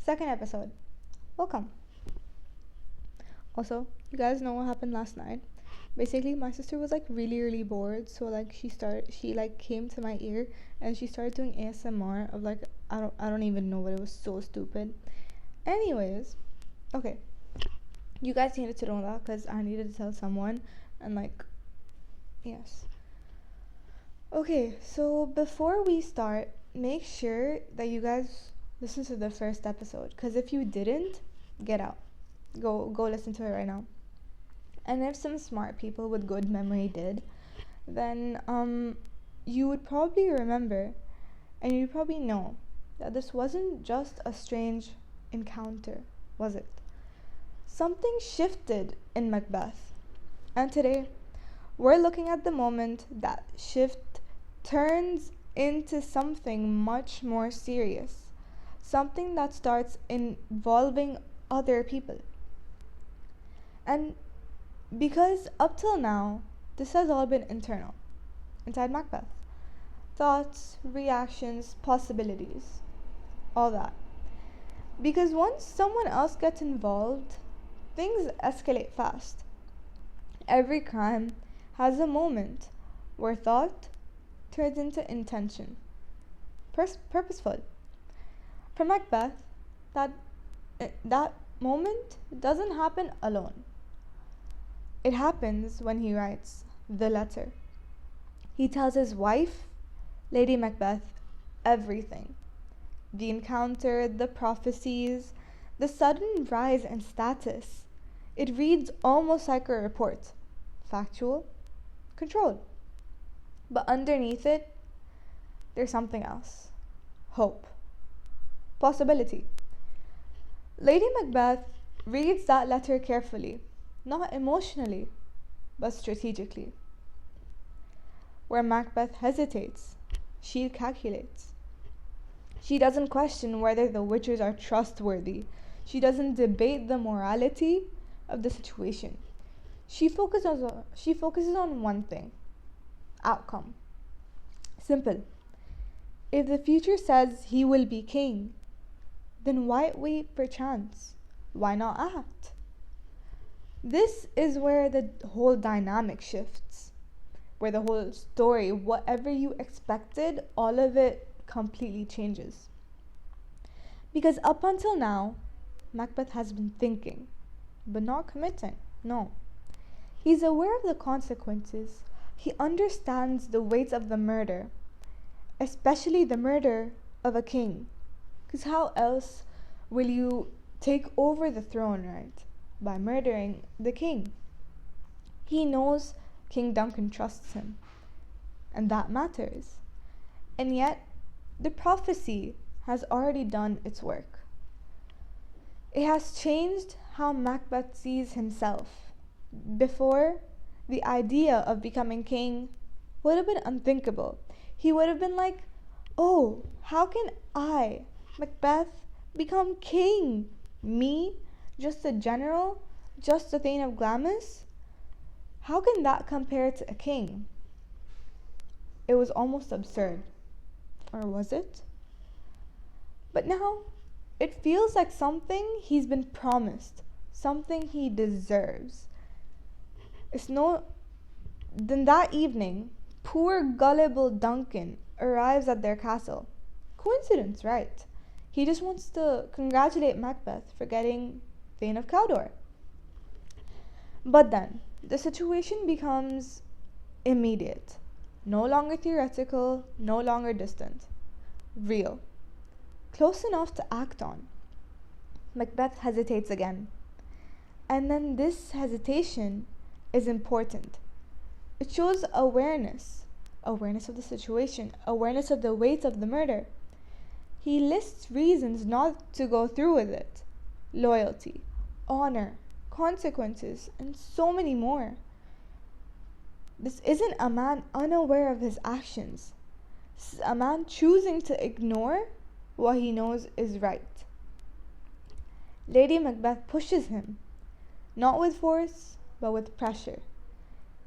Second episode. Welcome. Also, you guys know what happened last night. Basically, my sister was like really bored, so like she like came to my ear and she started doing ASMR of like I don't even know, but it was so stupid. Anyways, okay. You guys needed to know that because I needed to tell someone, and like, yes. Okay, so before we start, make sure that you guys listen to the first episode, because if you didn't, get out. Go listen to it right now. And if some smart people with good memory did, then you would probably remember and you probably know that this wasn't just a strange encounter, was it? Something shifted in Macbeth. And today, we're looking at the moment that shift turns into something much more serious. Something that starts involving other people. And because up till now, this has all been internal, inside Macbeth. Thoughts, reactions, possibilities, all that. Because once someone else gets involved, things escalate fast. Every crime has a moment where thought turns into intention. Purposeful. For Macbeth, that moment doesn't happen alone. It happens when he writes the letter. He tells his wife, Lady Macbeth, everything. The encounter, the prophecies, the sudden rise in status. It reads almost like a report. Factual, controlled. But underneath it, there's something else. Hope. Possibility. Lady Macbeth reads that letter carefully. Not emotionally, but strategically. Where Macbeth hesitates, she calculates. She doesn't question whether the witches are trustworthy. She doesn't debate the morality of the situation. She focuses on one thing: outcome. Simple. If the future says he will be king, then why wait for chance? Why not act? This is where the whole dynamic shifts, where the whole story, whatever you expected, all of it completely changes. Because up until now, Macbeth has been thinking, but not committing. No. He's aware of the consequences. He understands the weight of the murder, especially the murder of a king. Because how else will you take over the throne, right? By murdering the king. He knows King Duncan trusts him, and that matters. And yet, the prophecy has already done its work. It has changed how Macbeth sees himself. Before, the idea of becoming king would have been unthinkable. He would have been like, oh, how can I, Macbeth, become king? Me? Just a general? Just a Thane of Glamis? How can that compare to a king? It was almost absurd. Or was it? But now, it feels like something he's been promised, something he deserves. It's no. Then that evening, poor gullible Duncan arrives at their castle. Coincidence, right? He just wants to congratulate Macbeth for getting Thane of Cawdor. But then, the situation becomes immediate. No longer theoretical, no longer distant. Real. Close enough to act on. Macbeth hesitates again. And then this hesitation is important. It shows awareness. Awareness of the situation. Awareness of the weight of the murder. He lists reasons not to go through with it. Loyalty, honor, consequences, and so many more. This isn't a man unaware of his actions. This is a man choosing to ignore what he knows is right. Lady Macbeth pushes him, not with force, but with pressure.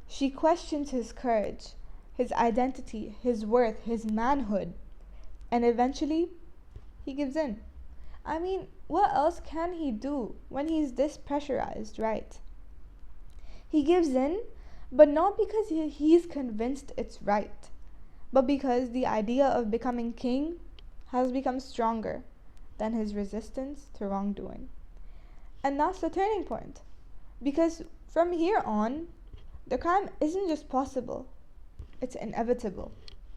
She questions his courage, his identity, his worth, his manhood, and eventually he gives in. I mean, what else can he do when he's this pressurized, right? He gives in, but not because he's convinced it's right, but because the idea of becoming king has become stronger than his resistance to wrongdoing. And that's the turning point. Because from here on, the crime isn't just possible, it's inevitable.